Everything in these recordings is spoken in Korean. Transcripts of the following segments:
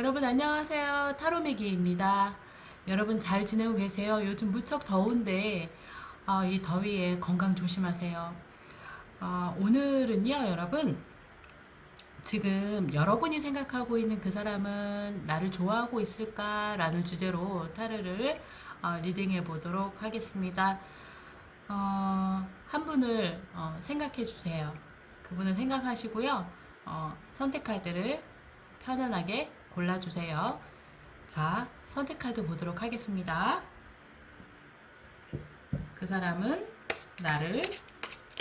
여러분 안녕하세요. 타로미기입니다. 여러분 잘 지내고 계세요? 요즘 무척 더운데 이 더위에 건강 조심하세요. 오늘은요 여러분, 지금 여러분이 생각하고 있는 그 사람은 나를 좋아하고 있을까? 라는 주제로 타로를 리딩해 보도록 하겠습니다. 한 분을 생각해 주세요. 그분을 생각하시고요. 선택 카드를 편안하게 골라주세요. 자, 선택 카드 보도록 하겠습니다. 그 사람은 나를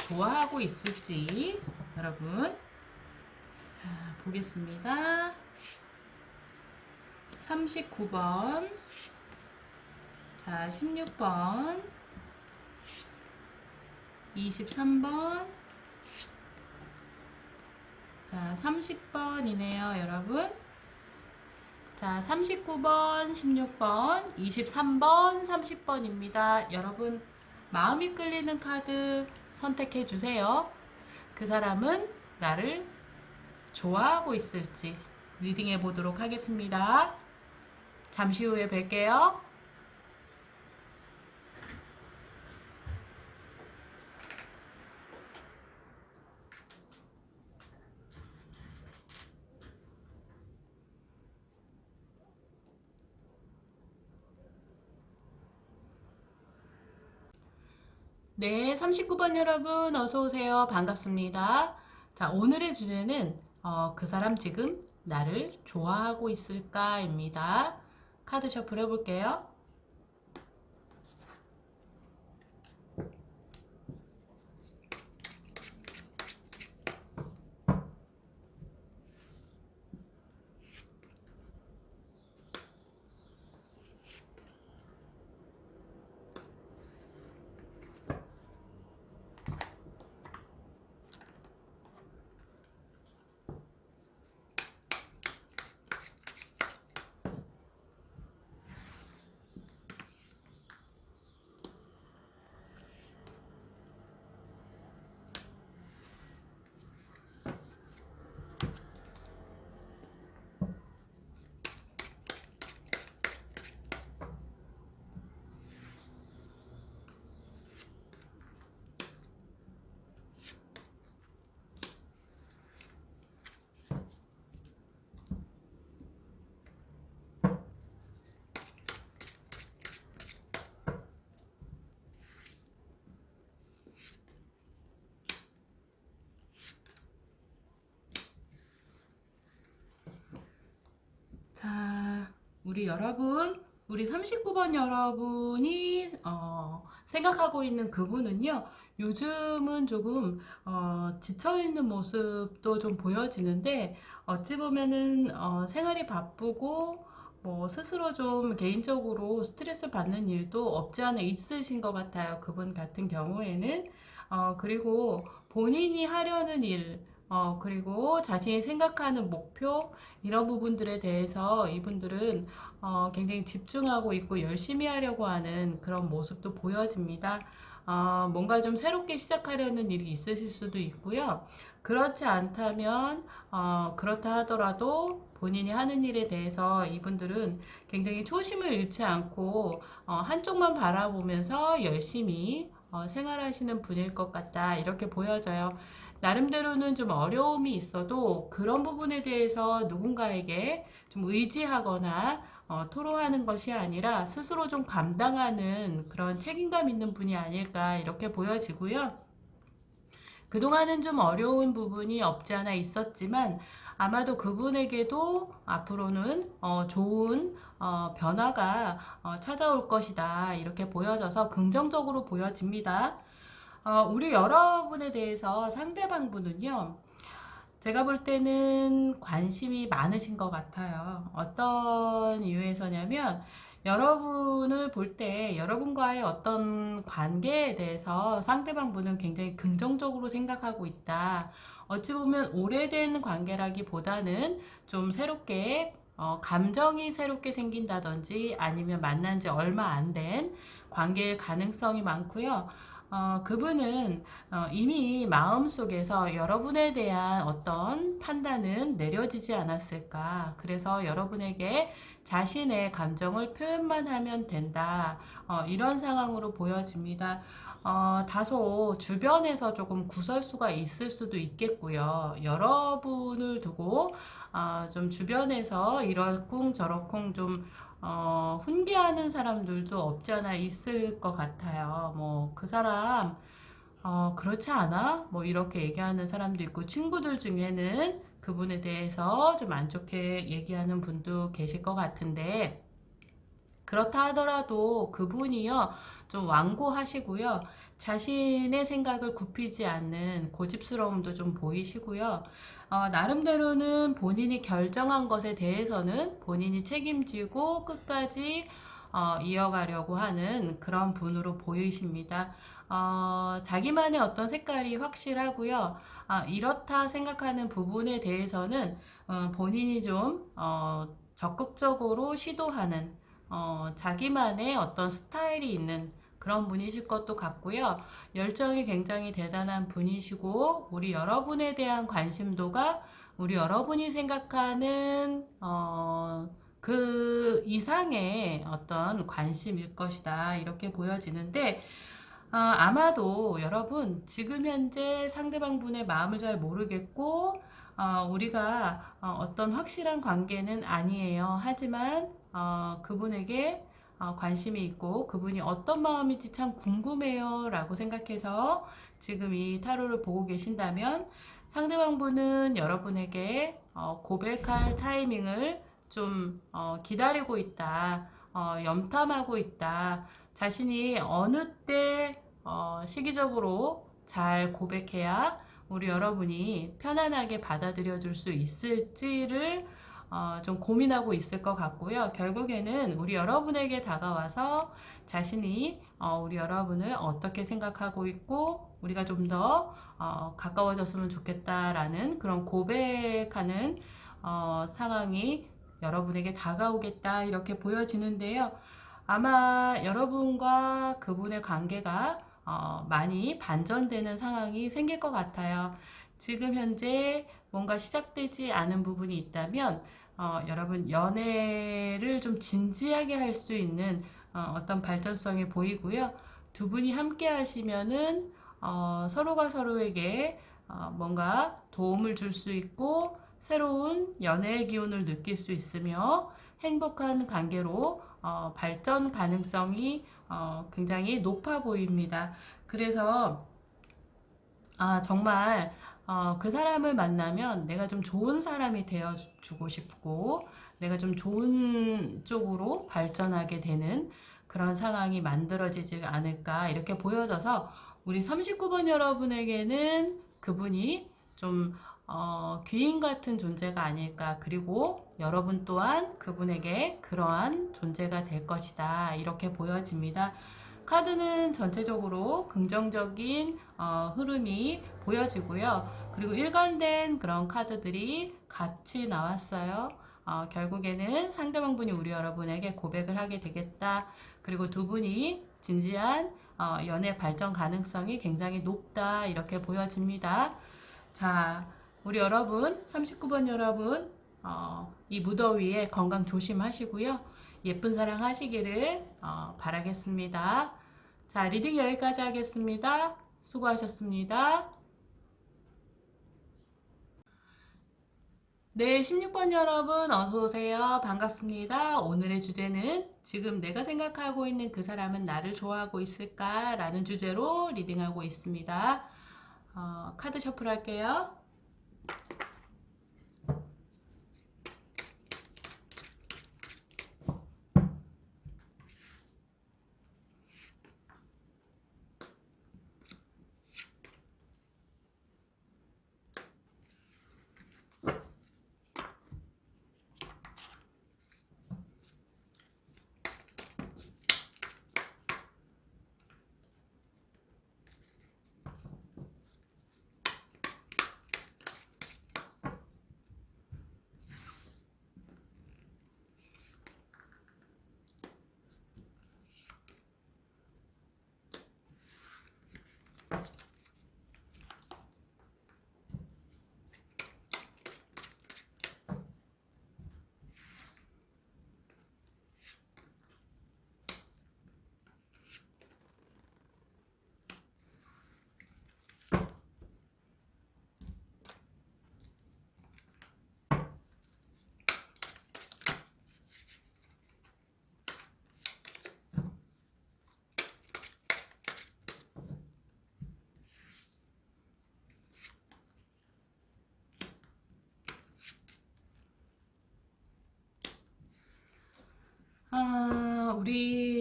좋아하고 있을지 여러분, 자, 보겠습니다. 39번, 자, 16번, 23번, 자, 30번이네요, 여러분. 자, 39번, 16번, 23번, 30번입니다. 여러분, 마음이 끌리는 카드 선택해 주세요. 그 사람은 나를 좋아하고 있을지 리딩해 보도록 하겠습니다. 잠시 후에 뵐게요. 네, 39번 여러분 어서 오세요. 반갑습니다. 자, 오늘의 주제는 그 사람 지금 나를 좋아하고 있을까입니다. 카드 셔플 해볼게요. 자, 우리 39번 여러분이 생각하고 있는 그분은요, 요즘은 조금 지쳐있는 모습도 좀 보여지는데, 어찌 보면은 생활이 바쁘고 뭐 스스로 좀 개인적으로 스트레스 받는 일도 없지 않아 있으신 것 같아요. 그분 같은 경우에는. 그리고 본인이 하려는 일, 그리고 자신이 생각하는 목표, 이런 부분들에 대해서 이분들은 굉장히 집중하고 있고 열심히 하려고 하는 그런 모습도 보여집니다. 뭔가 좀 새롭게 시작하려는 일이 있으실 수도 있고요. 그렇지 않다면, 그렇다 하더라도 본인이 하는 일에 대해서 이분들은 굉장히 초심을 잃지 않고 한쪽만 바라보면서 열심히 생활하시는 분일 것 같다. 이렇게 보여져요. 나름대로는 좀 어려움이 있어도 그런 부분에 대해서 누군가에게 좀 의지하거나 토로하는 것이 아니라 스스로 좀 감당하는 그런 책임감 있는 분이 아닐까 이렇게 보여지고요. 그동안은 좀 어려운 부분이 없지 않아 있었지만 아마도 그분에게도 앞으로는 좋은 변화가 찾아올 것이다 이렇게 보여져서 긍정적으로 보여집니다. 우리 여러분에 대해서 상대방분은요, 제가 볼 때는 관심이 많으신 것 같아요. 어떤 이유에서냐면, 여러분을 볼 때 여러분과의 어떤 관계에 대해서 상대방분은 굉장히 긍정적으로 생각하고 있다. 어찌 보면 오래된 관계라기보다는 좀 새롭게, 감정이 새롭게 생긴다든지 아니면 만난 지 얼마 안 된 관계일 가능성이 많고요. 그분은 이미 마음속에서 여러분에 대한 어떤 판단은 내려지지 않았을까. 그래서 여러분에게 자신의 감정을 표현만 하면 된다. 이런 상황으로 보여집니다. 다소 주변에서 조금 구설수가 있을 수도 있겠고요. 여러분을 두고 좀 주변에서 이러쿵 저러쿵 좀 훈계하는 사람들도 없지 않아 있을 것 같아요. 뭐, 그 사람, 그렇지 않아? 뭐, 이렇게 얘기하는 사람도 있고, 친구들 중에는 그분에 대해서 좀 안 좋게 얘기하는 분도 계실 것 같은데, 그렇다 하더라도 그분이요, 좀 완고하시고요. 자신의 생각을 굽히지 않는 고집스러움도 좀 보이시고요. 나름대로는 본인이 결정한 것에 대해서는 본인이 책임지고 끝까지 이어가려고 하는 그런 분으로 보이십니다. 자기만의 어떤 색깔이 확실하고요. 이렇다 생각하는 부분에 대해서는 본인이 좀 적극적으로 시도하는 자기만의 어떤 스타일이 있는 그런 분이실 것도 같고요. 열정이 굉장히 대단한 분이시고, 우리 여러분에 대한 관심도가 우리 여러분이 생각하는, 그 이상의 어떤 관심일 것이다. 이렇게 보여지는데, 아마도 여러분, 지금 현재 상대방 분의 마음을 잘 모르겠고, 우리가 어떤 확실한 관계는 아니에요. 하지만, 그분에게 관심이 있고, 그분이 어떤 마음인지 참 궁금해요. 라고 생각해서 지금 이 타로를 보고 계신다면, 상대방 분은 여러분에게 고백할 타이밍을 좀 기다리고 있다. 염탐하고 있다. 자신이 어느 때 시기적으로 잘 고백해야 우리 여러분이 편안하게 받아들여 줄 수 있을지를 좀 고민하고 있을 것 같고요. 결국에는 우리 여러분에게 다가와서 자신이 우리 여러분을 어떻게 생각하고 있고 우리가 좀 더 가까워졌으면 좋겠다라는 그런 고백하는 상황이 여러분에게 다가오겠다 이렇게 보여지는데요. 아마 여러분과 그분의 관계가 많이 반전되는 상황이 생길 것 같아요. 지금 현재 뭔가 시작되지 않은 부분이 있다면 여러분 연애를 좀 진지하게 할 수 있는 어떤 발전성이 보이고요. 두 분이 함께 하시면은 서로가 서로에게 뭔가 도움을 줄 수 있고 새로운 연애의 기운을 느낄 수 있으며 행복한 관계로 발전 가능성이 굉장히 높아 보입니다. 그래서 정말 그 사람을 만나면 내가 좀 좋은 사람이 되어주고 싶고 내가 좀 좋은 쪽으로 발전하게 되는 그런 상황이 만들어지지 않을까 이렇게 보여져서 우리 39번 여러분에게는 그분이 좀 귀인 같은 존재가 아닐까. 그리고 여러분 또한 그분에게 그러한 존재가 될 것이다. 이렇게 보여집니다. 카드는 전체적으로 긍정적인 흐름이 보여지고요. 그리고 일관된 그런 카드들이 같이 나왔어요. 결국에는 상대방 분이 우리 여러분에게 고백을 하게 되겠다. 그리고 두 분이 진지한 연애 발전 가능성이 굉장히 높다. 이렇게 보여집니다. 자, 우리 여러분, 39번 여러분, 이 무더위에 건강 조심하시고요. 예쁜 사랑 하시기를 바라겠습니다. 자, 리딩 여기까지 하겠습니다. 수고하셨습니다. 네, 16번 여러분 어서오세요. 반갑습니다. 오늘의 주제는 지금 내가 생각하고 있는 그 사람은 나를 좋아하고 있을까? 라는 주제로 리딩하고 있습니다. 카드 셔플 할게요.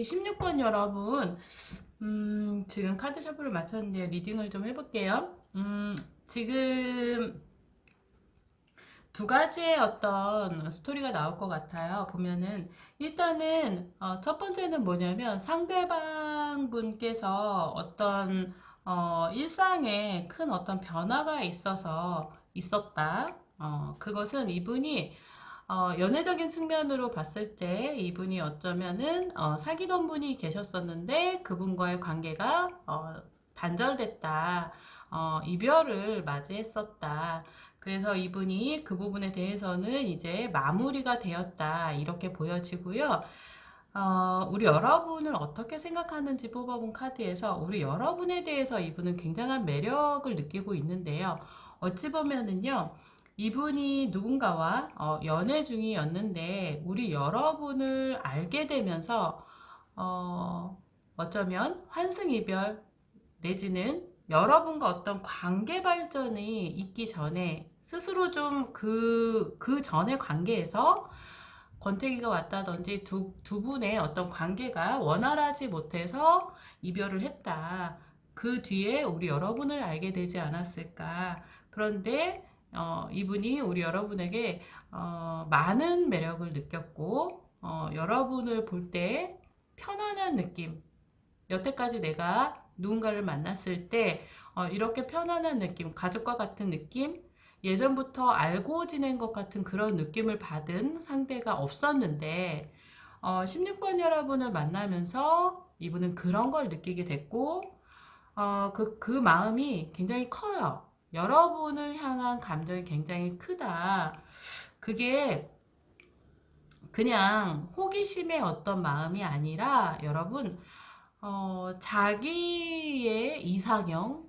우리 16번 여러분, 지금 카드 셔플을 마쳤는데 리딩을 좀 해볼게요. 지금 두 가지의 어떤 스토리가 나올 것 같아요. 보면은 일단은 첫 번째는 뭐냐면 상대방 분께서 어떤 일상에 큰 어떤 변화가 있었다. 그것은 이분이 연애적인 측면으로 봤을 때 이분이 어쩌면은 사귀던 분이 계셨었는데 그분과의 관계가 단절됐다. 이별을 맞이했었다. 그래서 이분이 그 부분에 대해서는 이제 마무리가 되었다. 이렇게 보여지고요. 우리 여러분을 어떻게 생각하는지 뽑아본 카드에서 우리 여러분에 대해서 이분은 굉장한 매력을 느끼고 있는데요. 어찌 보면은요. 이분이 누군가와 연애 중이었는데 우리 여러분을 알게 되면서 어쩌면 환승이별 내지는 여러분과 어떤 관계 발전이 있기 전에 스스로 좀 그 전의 관계에서 권태기가 왔다든지 두 분의 어떤 관계가 원활하지 못해서 이별을 했다. 그 뒤에 우리 여러분을 알게 되지 않았을까. 그런데 이분이 우리 여러분에게 많은 매력을 느꼈고 여러분을 볼 때 편안한 느낌, 여태까지 내가 누군가를 만났을 때 이렇게 편안한 느낌, 가족과 같은 느낌, 예전부터 알고 지낸 것 같은 그런 느낌을 받은 상대가 없었는데 16번 여러분을 만나면서 이분은 그런 걸 느끼게 됐고 그 마음이 굉장히 커요. 여러분을 향한 감정이 굉장히 크다. 그게 그냥 호기심의 어떤 마음이 아니라 여러분 자기의 이상형,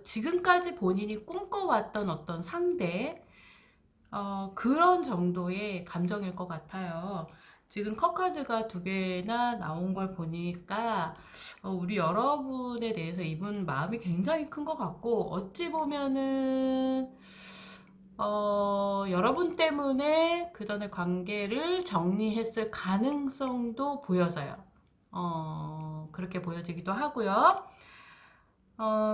지금까지 본인이 꿈꿔왔던 어떤 상대, 그런 정도의 감정일 것 같아요. 지금 컵카드가 두 개나 나온 걸 보니까 우리 여러분에 대해서 이분 마음이 굉장히 큰 것 같고 어찌 보면은 여러분 때문에 그 전에 관계를 정리했을 가능성도 보여져요. 그렇게 보여지기도 하고요.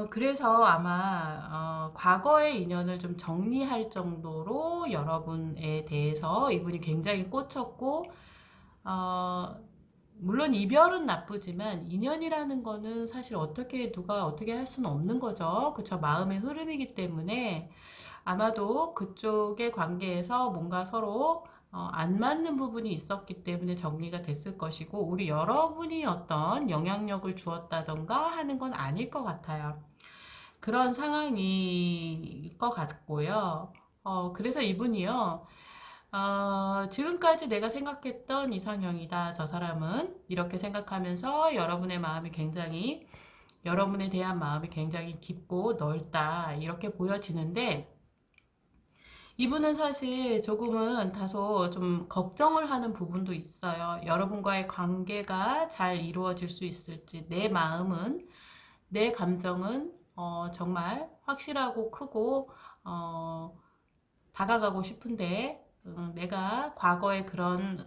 그래서 아마 과거의 인연을 좀 정리할 정도로 여러분에 대해서 이분이 굉장히 꽂혔고 물론 이별은 나쁘지만 인연이라는 거는 사실 누가 어떻게 할 수는 없는 거죠. 그쵸? 마음의 흐름이기 때문에 아마도 그쪽의 관계에서 뭔가 서로 안 맞는 부분이 있었기 때문에 정리가 됐을 것이고 우리 여러분이 어떤 영향력을 주었다던가 하는 건 아닐 것 같아요. 그런 상황일 것 같고요. 그래서 이분이요. 지금까지 내가 생각했던 이상형이다. 저 사람은 이렇게 생각하면서 여러분에 대한 마음이 굉장히 깊고 넓다. 이렇게 보여지는데 이분은 사실 조금은 다소 좀 걱정을 하는 부분도 있어요. 여러분과의 관계가 잘 이루어질 수 있을지, 내 감정은 정말 확실하고 크고 다가가고 싶은데 내가 과거에 그런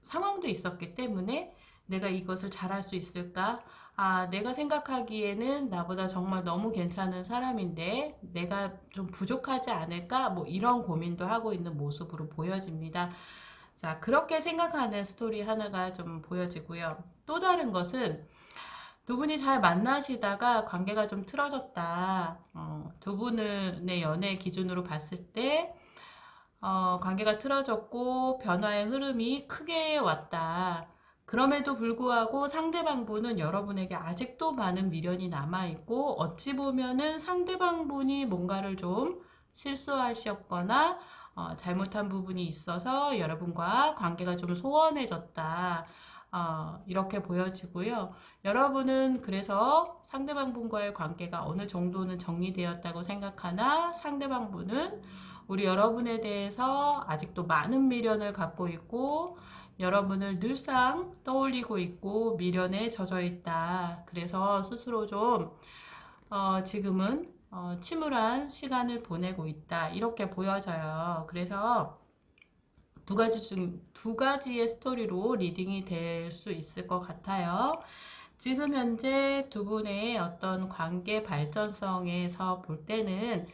상황도 있었기 때문에 내가 이것을 잘할 수 있을까? 내가 생각하기에는 나보다 정말 너무 괜찮은 사람인데 내가 좀 부족하지 않을까? 뭐 이런 고민도 하고 있는 모습으로 보여집니다. 자, 그렇게 생각하는 스토리 하나가 좀 보여지고요. 또 다른 것은 두 분이 잘 만나시다가 관계가 좀 틀어졌다. 두 분의 연애 기준으로 봤을 때 관계가 틀어졌고 변화의 흐름이 크게 왔다. 그럼에도 불구하고 상대방분은 여러분에게 아직도 많은 미련이 남아있고 어찌 보면은 상대방분이 뭔가를 좀 실수하셨거나 잘못한 부분이 있어서 여러분과 관계가 좀 소원해졌다. 이렇게 보여지고요. 여러분은 그래서 상대방분과의 관계가 어느 정도는 정리되었다고 생각하나 상대방분은 우리 여러분에 대해서 아직도 많은 미련을 갖고 있고 여러분을 늘상 떠올리고 있고 미련에 젖어 있다. 그래서 스스로 좀 지금은 침울한 시간을 보내고 있다. 이렇게 보여져요. 그래서 두 가지의 스토리로 리딩이 될 수 있을 것 같아요. 지금 현재 두 분의 어떤 관계 발전성에서 볼 때는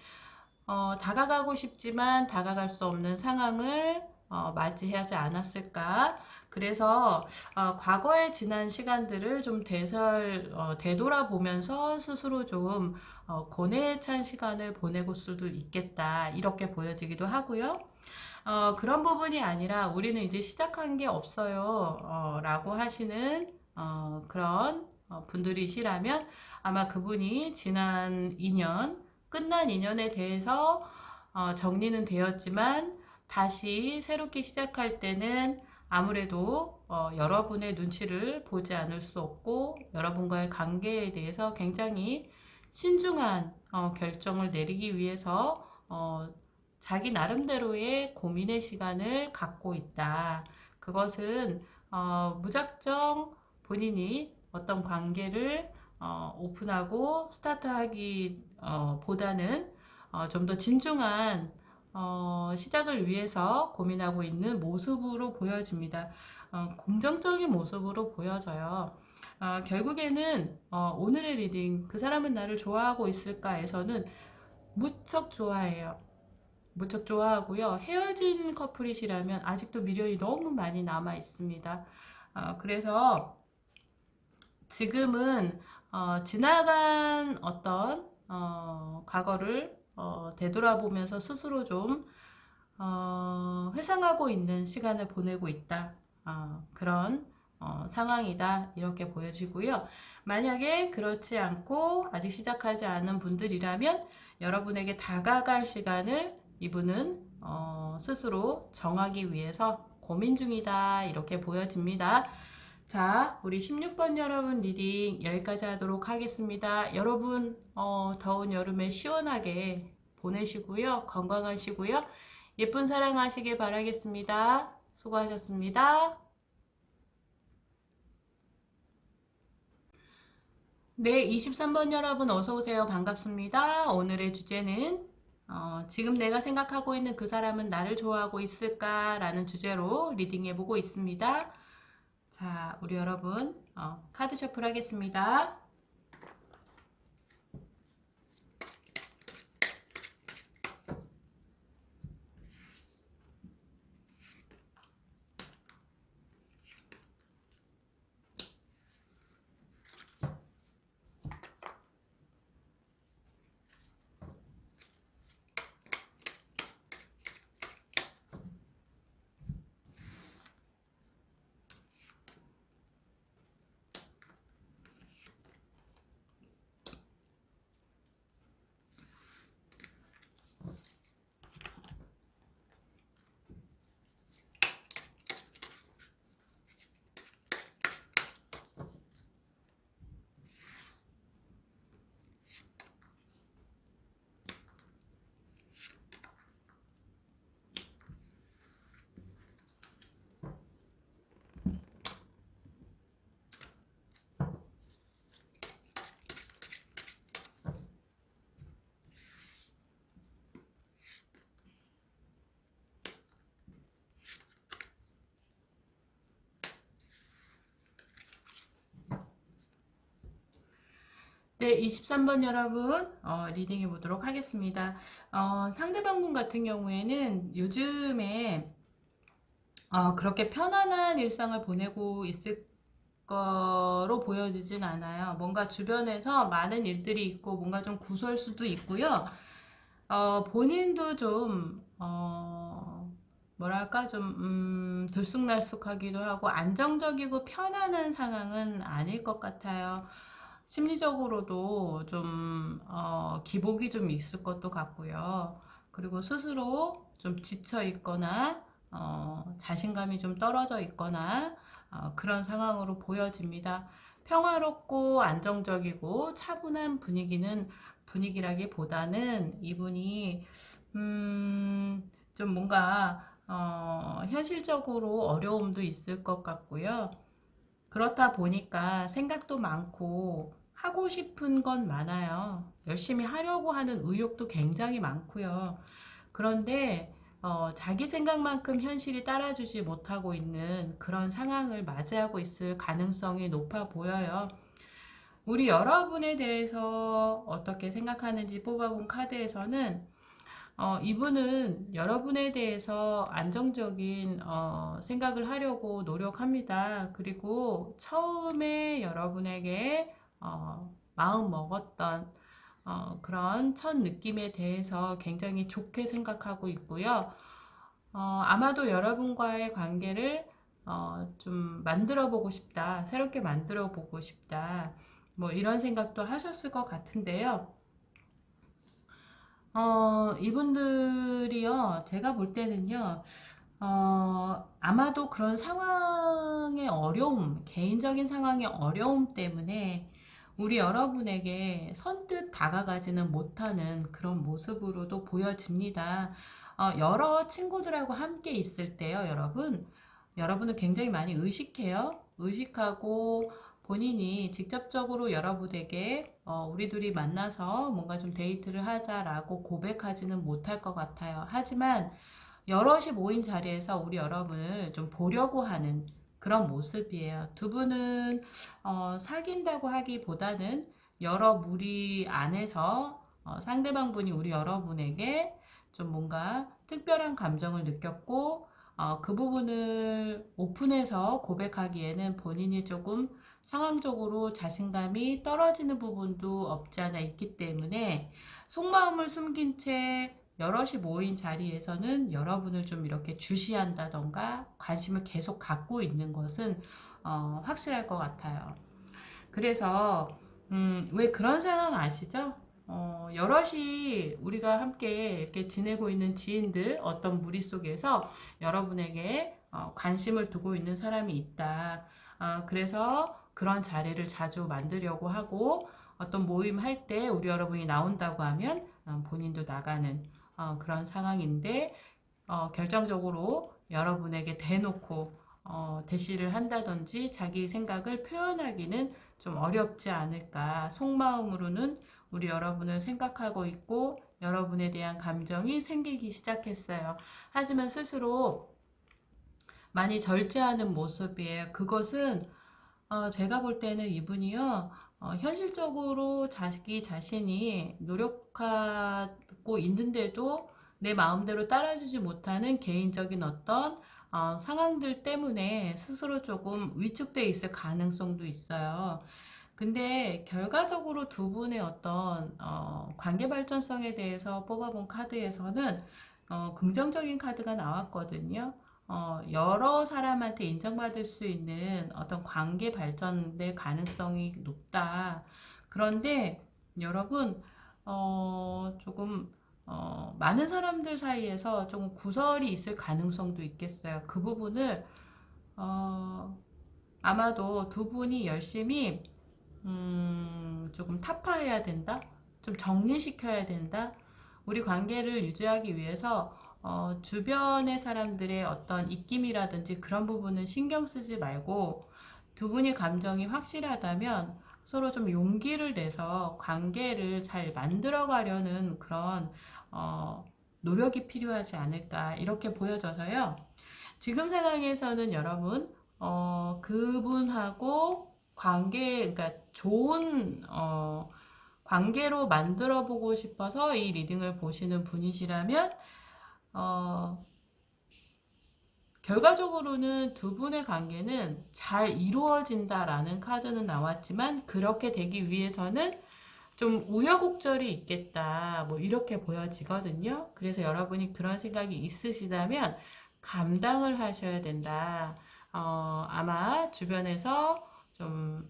다가가고 싶지만 다가갈 수 없는 상황을 맞이하지 않았을까. 그래서 과거에 지난 시간들을 좀 되돌아보면서 스스로 좀 고뇌에 찬 시간을 보내고 수도 있겠다, 이렇게 보여지기도 하고요. 그런 부분이 아니라 우리는 이제 시작한 게 없어요 라고 하시는 그런 분들이시라면, 아마 그분이 지난 인연, 끝난 인연에 대해서 정리는 되었지만 다시 새롭게 시작할 때는 아무래도 여러분의 눈치를 보지 않을 수 없고, 여러분과의 관계에 대해서 굉장히 신중한 결정을 내리기 위해서 자기 나름대로의 고민의 시간을 갖고 있다. 그것은 무작정 본인이 어떤 관계를 오픈하고 스타트하기 보다는 좀 더 진중한 시작을 위해서 고민하고 있는 모습으로 보여집니다. 긍정적인 모습으로 보여져요. 결국에는 오늘의 리딩, 그 사람은 나를 좋아하고 있을까에서는 무척 좋아해요. 무척 좋아하고요. 헤어진 커플이시라면 아직도 미련이 너무 많이 남아 있습니다. 그래서 지금은 지나간 어떤 과거를 되돌아보면서 스스로 좀 회상하고 있는 시간을 보내고 있다. 그런 상황이다, 이렇게 보여지고요. 만약에 그렇지 않고 아직 시작하지 않은 분들이라면 여러분에게 다가갈 시간을 이분은 스스로 정하기 위해서 고민 중이다, 이렇게 보여집니다. 자, 우리 16번 여러분 리딩 여기까지 하도록 하겠습니다. 여러분 더운 여름에 시원하게 보내시고요. 건강하시고요. 예쁜 사랑 하시길 바라겠습니다. 수고하셨습니다. 네, 23번 여러분 어서오세요. 반갑습니다. 오늘의 주제는 지금 내가 생각하고 있는 그 사람은 나를 좋아하고 있을까? 라는 주제로 리딩해보고 있습니다. 자, 우리 여러분 카드 셔플 하겠습니다. 네, 23번 여러분 리딩해 보도록 하겠습니다. 상대방분 같은 경우에는 요즘에 그렇게 편안한 일상을 보내고 있을 거로 보여지진 않아요. 뭔가 주변에서 많은 일들이 있고 뭔가 좀 구설 수도 있고요. 본인도 좀 뭐랄까 좀 들쑥날쑥하기도 하고 안정적이고 편안한 상황은 아닐 것 같아요. 심리적으로도 좀 기복이 좀 있을 것도 같고요. 그리고 스스로 좀 지쳐 있거나 자신감이 좀 떨어져 있거나 그런 상황으로 보여집니다. 평화롭고 안정적이고 차분한 분위기라기보다는 이분이 좀 뭔가 현실적으로 어려움도 있을 것 같고요. 그렇다 보니까 생각도 많고 하고 싶은 건 많아요. 열심히 하려고 하는 의욕도 굉장히 많고요. 그런데 자기 생각만큼 현실이 따라주지 못하고 있는 그런 상황을 맞이하고 있을 가능성이 높아 보여요. 우리 여러분에 대해서 어떻게 생각하는지 뽑아본 카드에서는 이분은 여러분에 대해서 안정적인 생각을 하려고 노력합니다. 그리고 처음에 여러분에게 마음 먹었던 그런 첫 느낌에 대해서 굉장히 좋게 생각하고 있고요. 아마도 여러분과의 관계를 좀 만들어 보고 싶다, 새롭게 만들어 보고 싶다, 뭐 이런 생각도 하셨을 것 같은데요. 이분들이요, 제가 볼 때는요, 아마도 그런 상황의 어려움, 개인적인 상황의 어려움 때문에 우리 여러분에게 선뜻 다가가지는 못하는 그런 모습으로도 보여집니다. 여러 친구들하고 함께 있을 때요, 여러분은 굉장히 많이 의식해요. 의식하고 본인이 직접적으로 여러분에게 우리 둘이 만나서 뭔가 좀 데이트를 하자라고 고백하지는 못할 것 같아요. 하지만 여럿이 모인 자리에서 우리 여러분을 좀 보려고 하는 그런 모습이에요. 두 분은 사귄다고 하기보다는 여러 무리 안에서 상대방 분이 우리 여러분에게 좀 뭔가 특별한 감정을 느꼈고 그 부분을 오픈해서 고백하기에는 본인이 조금 상황적으로 자신감이 떨어지는 부분도 없지 않아 있기 때문에 속마음을 숨긴 채 여럿이 모인 자리에서는 여러분을 좀 이렇게 주시한다던가 관심을 계속 갖고 있는 것은 확실할 것 같아요. 그래서 왜 그런 상황 아시죠? 여럿이 우리가 함께 이렇게 지내고 있는 지인들 어떤 무리 속에서 여러분에게 관심을 두고 있는 사람이 있다. 그래서 그런 자리를 자주 만들려고 하고 어떤 모임 할 때 우리 여러분이 나온다고 하면 본인도 나가는 그런 상황인데 결정적으로 여러분에게 대놓고 대시를 한다든지 자기 생각을 표현하기는 좀 어렵지 않을까. 속마음으로는 우리 여러분을 생각하고 있고 여러분에 대한 감정이 생기기 시작했어요. 하지만 스스로 많이 절제하는 모습이에요. 그것은 제가 볼 때는 이분이요, 현실적으로 자기 자신이 노력하고 있는데도 내 마음대로 따라주지 못하는 개인적인 어떤 상황들 때문에 스스로 조금 위축돼 있을 가능성도 있어요. 근데 결과적으로 두 분의 어떤 관계 발전성에 대해서 뽑아본 카드에서는 긍정적인 카드가 나왔거든요. 여러 사람한테 인정받을 수 있는 어떤 관계 발전될 가능성이 높다. 그런데 여러분, 조금 많은 사람들 사이에서 조금 구설이 있을 가능성도 있겠어요. 그 부분을 아마도 두 분이 열심히 조금 타파해야 된다. 좀 정리시켜야 된다. 우리 관계를 유지하기 위해서 주변의 사람들의 어떤 입김이라든지 그런 부분은 신경 쓰지 말고 두 분의 감정이 확실하다면 서로 좀 용기를 내서 관계를 잘 만들어 가려는 그런 노력이 필요하지 않을까 이렇게 보여져서요. 지금 상황에서는 여러분 그분하고 그러니까 좋은 관계로 만들어 보고 싶어서 이 리딩을 보시는 분이시라면 결과적으로는 두 분의 관계는 잘 이루어진다라는 카드는 나왔지만 그렇게 되기 위해서는 좀 우여곡절이 있겠다. 뭐 이렇게 보여지거든요. 그래서 여러분이 그런 생각이 있으시다면 감당을 하셔야 된다. 아마 주변에서 좀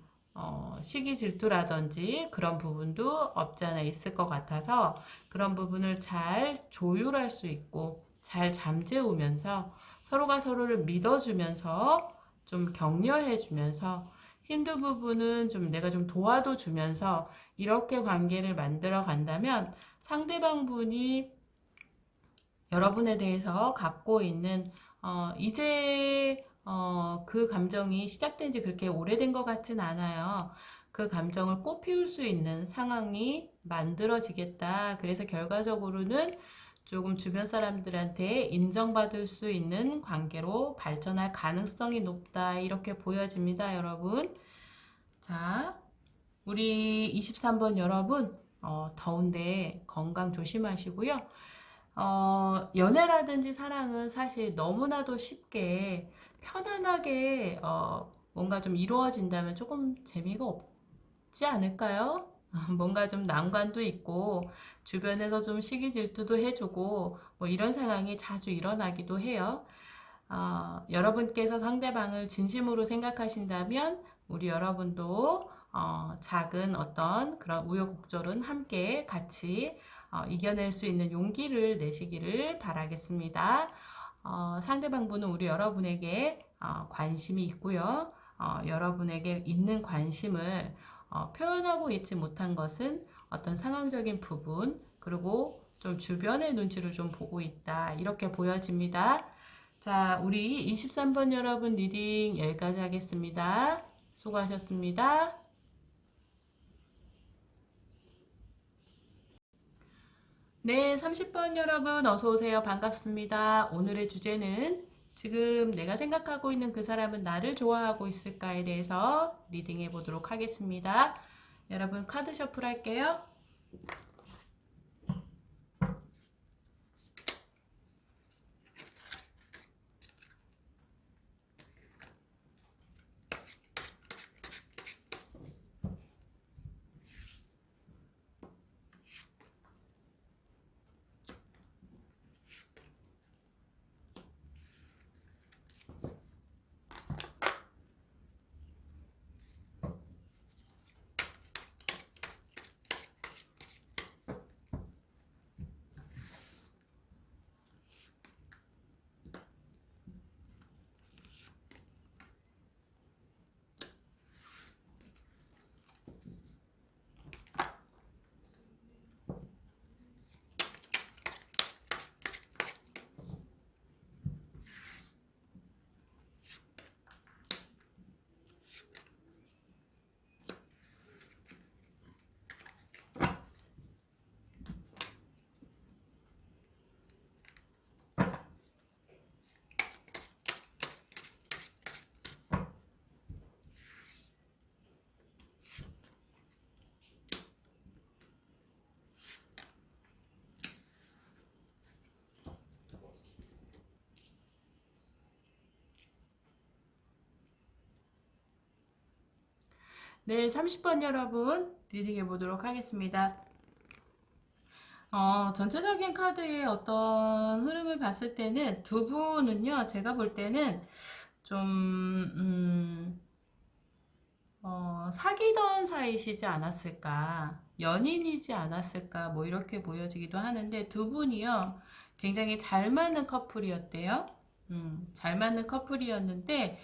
시기 질투라든지 그런 부분도 없지 않아 있을 것 같아서 그런 부분을 잘 조율할 수 있고 잘 잠재우면서 서로가 서로를 믿어주면서 좀 격려해주면서 힘든 부분은 좀 내가 좀 도와도 주면서 이렇게 관계를 만들어 간다면 상대방 분이 여러분에 대해서 갖고 있는 이제 그 감정이 시작된 지 그렇게 오래된 것 같진 않아요. 그 감정을 꽃피울 수 있는 상황이 만들어지겠다. 그래서 결과적으로는 조금 주변 사람들한테 인정받을 수 있는 관계로 발전할 가능성이 높다. 이렇게 보여집니다, 여러분. 자, 우리 23번 여러분, 더운데 건강 조심하시고요. 연애라든지 사랑은 사실 너무나도 쉽게 편안하게 뭔가 좀 이루어진다면 조금 재미가 없지 않을까요? 뭔가 좀 난관도 있고 주변에서 좀 시기 질투도 해주고 뭐 이런 상황이 자주 일어나기도 해요. 여러분께서 상대방을 진심으로 생각하신다면 우리 여러분도 작은 어떤 그런 우여곡절은 함께 같이 이겨낼 수 있는 용기를 내시기를 바라겠습니다. 상대방분은 우리 여러분에게 관심이 있고요. 여러분에게 있는 관심을 표현하고 있지 못한 것은 어떤 상황적인 부분, 그리고 좀 주변의 눈치를 좀 보고 있다. 이렇게 보여집니다. 자, 우리 23번 여러분 리딩 여기까지 하겠습니다. 수고하셨습니다. 네, 30번 여러분 어서 오세요. 반갑습니다. 오늘의 주제는 지금 내가 생각하고 있는 그 사람은 나를 좋아하고 있을까에 대해서 리딩해 보도록 하겠습니다. 여러분 카드 셔플 할게요. 네, 30번 여러분 리딩해 보도록 하겠습니다. 전체적인 카드의 어떤 흐름을 봤을 때는 두 분은요, 제가 볼 때는 좀, 사귀던 사이시지 않았을까, 연인이지 않았을까, 뭐 이렇게 보여지기도 하는데 두 분이요, 굉장히 잘 맞는 커플이었대요. 잘 맞는 커플이었는데,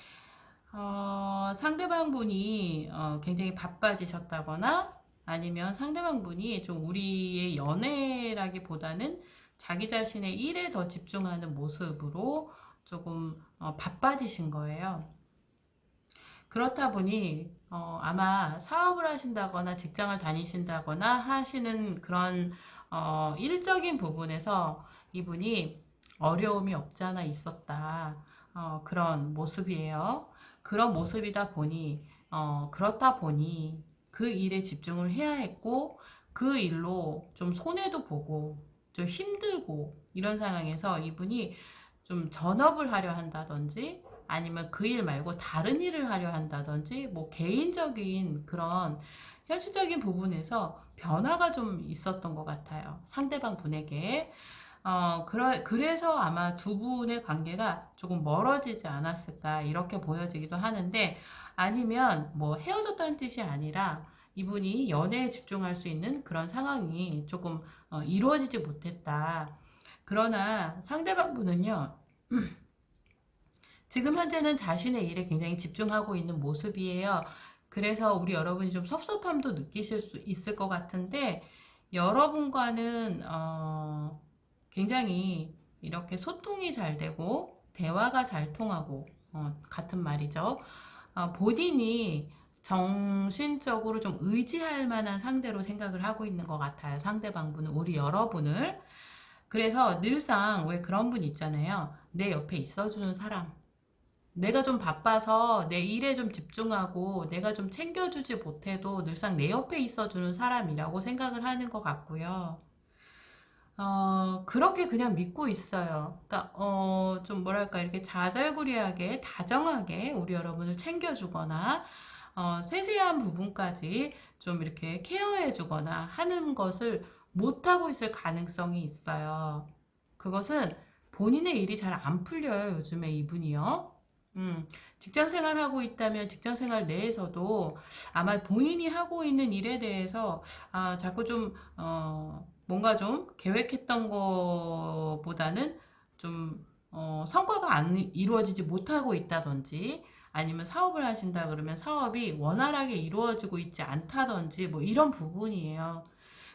상대방 분이 굉장히 바빠지셨다거나 아니면 상대방 분이 좀 우리의 연애라기보다는 자기 자신의 일에 더 집중하는 모습으로 조금 바빠지신 거예요. 그렇다 보니 아마 사업을 하신다거나 직장을 다니신다거나 하시는 그런 일적인 부분에서 이분이 어려움이 없잖아 있었다. 그런 모습이에요. 그런 모습이다 보니, 그렇다 보니 그 일에 집중을 해야 했고, 그 일로 좀 손해도 보고, 좀 힘들고, 이런 상황에서 이분이 좀 전업을 하려 한다든지, 아니면 그 일 말고 다른 일을 하려 한다든지, 뭐 개인적인 그런 현실적인 부분에서 변화가 좀 있었던 것 같아요. 상대방 분에게. 그래서 아마 두 분의 관계가 조금 멀어지지 않았을까 이렇게 보여지기도 하는데 아니면 뭐 헤어졌다는 뜻이 아니라 이분이 연애에 집중할 수 있는 그런 상황이 조금 이루어지지 못했다. 그러나 상대방 분은요. 지금 현재는 자신의 일에 굉장히 집중하고 있는 모습이에요. 그래서 우리 여러분이 좀 섭섭함도 느끼실 수 있을 것 같은데 여러분과는 굉장히 이렇게 소통이 잘 되고 대화가 잘 통하고 같은 말이죠. 본인이 정신적으로 좀 의지할 만한 상대로 생각을 하고 있는 것 같아요. 상대방분은 우리 여러분을. 그래서 늘상 왜 그런 분 있잖아요. 내 옆에 있어주는 사람. 내가 좀 바빠서 내 일에 좀 집중하고 내가 좀 챙겨주지 못해도 늘상 내 옆에 있어주는 사람이라고 생각을 하는 것 같고요. 그렇게 그냥 믿고 있어요. 그러니까, 좀 뭐랄까, 이렇게 자잘구리하게, 다정하게 우리 여러분을 챙겨주거나, 세세한 부분까지 좀 이렇게 케어해주거나 하는 것을 못하고 있을 가능성이 있어요. 그것은 본인의 일이 잘 안 풀려요, 요즘에 이분이요. 직장 생활하고 있다면 직장 생활 내에서도 아마 본인이 하고 있는 일에 대해서 자꾸 좀 뭔가 좀 계획했던 것보다는 좀 성과가 안 이루어지지 못하고 있다든지 아니면 사업을 하신다 그러면 사업이 원활하게 이루어지고 있지 않다든지 뭐 이런 부분이에요.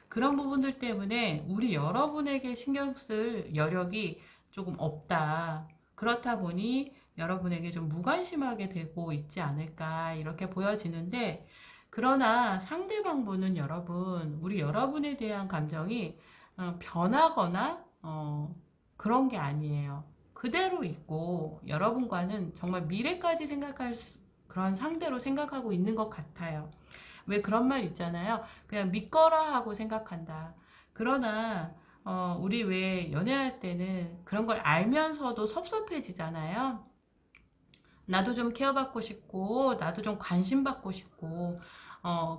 그런 부분들 때문에 우리 여러분에게 신경 쓸 여력이 조금 없다. 그렇다 보니 여러분에게 좀 무관심하게 되고 있지 않을까 이렇게 보여지는데 그러나 상대방분은 여러분, 우리 여러분에 대한 감정이 변하거나 그런 게 아니에요. 그대로 있고 여러분과는 정말 미래까지 생각할 그런 상대로 생각하고 있는 것 같아요. 왜 그런 말 있잖아요. 그냥 믿거라 하고 생각한다. 그러나 우리 왜 연애할 때는 그런 걸 알면서도 섭섭해지잖아요. 나도 좀 케어받고 싶고, 나도 좀 관심받고 싶고,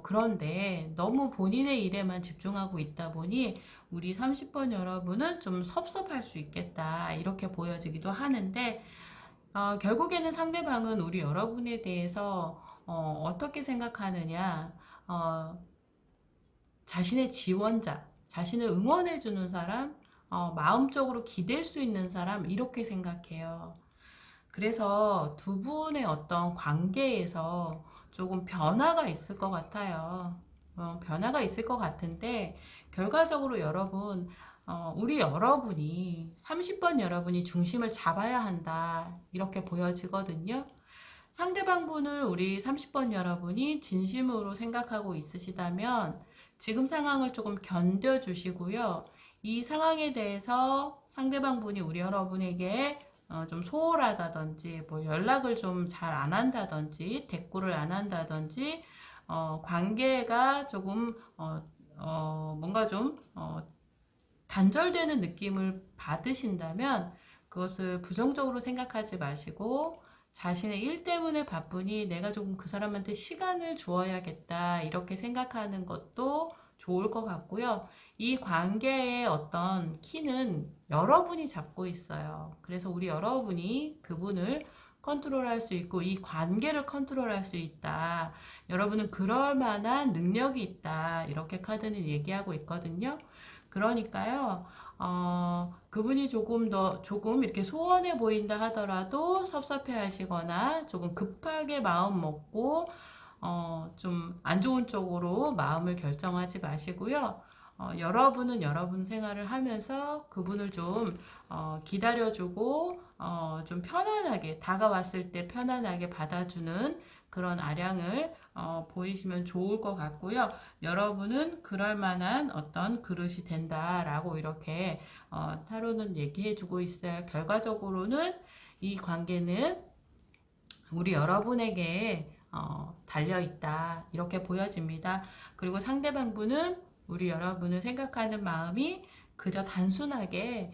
그런데 너무 본인의 일에만 집중하고 있다 보니 우리 30번 여러분은 좀 섭섭할 수 있겠다. 이렇게 보여지기도 하는데, 결국에는 상대방은 우리 여러분에 대해서 어떻게 생각하느냐, 어, 자신의 지원자, 자신을 응원해주는 사람, 마음적으로 기댈 수 있는 사람, 이렇게 생각해요. 그래서 두 분의 어떤 관계에서 조금 변화가 있을 것 같아요. 변화가 있을 것 같은데, 결과적으로 여러분, 우리 여러분이, 30번 여러분이 중심을 잡아야 한다. 이렇게 보여지거든요. 상대방 분을 우리 30번 여러분이 진심으로 생각하고 있으시다면, 지금 상황을 조금 견뎌주시고요. 이 상황에 대해서 상대방 분이 우리 여러분에게 좀 소홀하다든지 뭐 연락을 좀 잘 안 한다든지 대꾸를 안 한다든지 관계가 조금 뭔가 좀 단절되는 느낌을 받으신다면 그것을 부정적으로 생각하지 마시고 자신의 일 때문에 바쁘니 내가 조금 그 사람한테 시간을 주어야겠다 이렇게 생각하는 것도 좋을 것 같고요. 이 관계의 어떤 키는 여러분이 잡고 있어요. 그래서 우리 여러분이 그분을 컨트롤할 수 있고 이 관계를 컨트롤할 수 있다. 여러분은 그럴 만한 능력이 있다. 이렇게 카드는 얘기하고 있거든요. 그러니까요, 그분이 조금 이렇게 소원해 보인다 하더라도 섭섭해 하시거나 조금 급하게 마음 먹고, 좀 안 좋은 쪽으로 마음을 결정하지 마시고요. 여러분은 여러분 생활을 하면서 그분을 좀 기다려주고 좀 편안하게 다가왔을 때 편안하게 받아주는 그런 아량을 보이시면 좋을 것 같고요. 여러분은 그럴 만한 어떤 그릇이 된다라고 이렇게 타로는 얘기해주고 있어요. 결과적으로는 이 관계는 우리 여러분에게 달려있다 이렇게 보여집니다. 그리고 상대방 분은 우리 여러분을 생각하는 마음이 그저 단순하게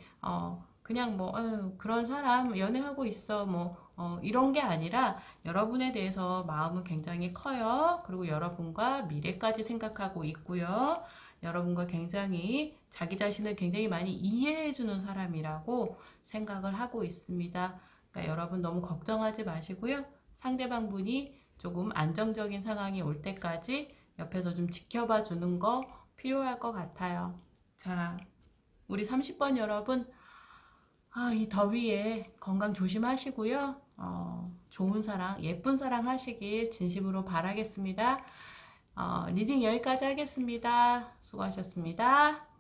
그냥 뭐 그런 사람 연애하고 있어 뭐 이런 게 아니라 여러분에 대해서 마음은 굉장히 커요. 그리고 여러분과 미래까지 생각하고 있고요. 여러분과 굉장히 자기 자신을 굉장히 많이 이해해주는 사람이라고 생각을 하고 있습니다. 그러니까 여러분 너무 걱정하지 마시고요. 상대방 분이 조금 안정적인 상황이 올 때까지 옆에서 좀 지켜봐 주는 거 필요할 것 같아요. 자, 우리 30번 여러분, 이 더위에 건강 조심하시고요. 좋은 사랑, 예쁜 사랑 하시길 진심으로 바라겠습니다. 리딩 여기까지 하겠습니다. 수고하셨습니다.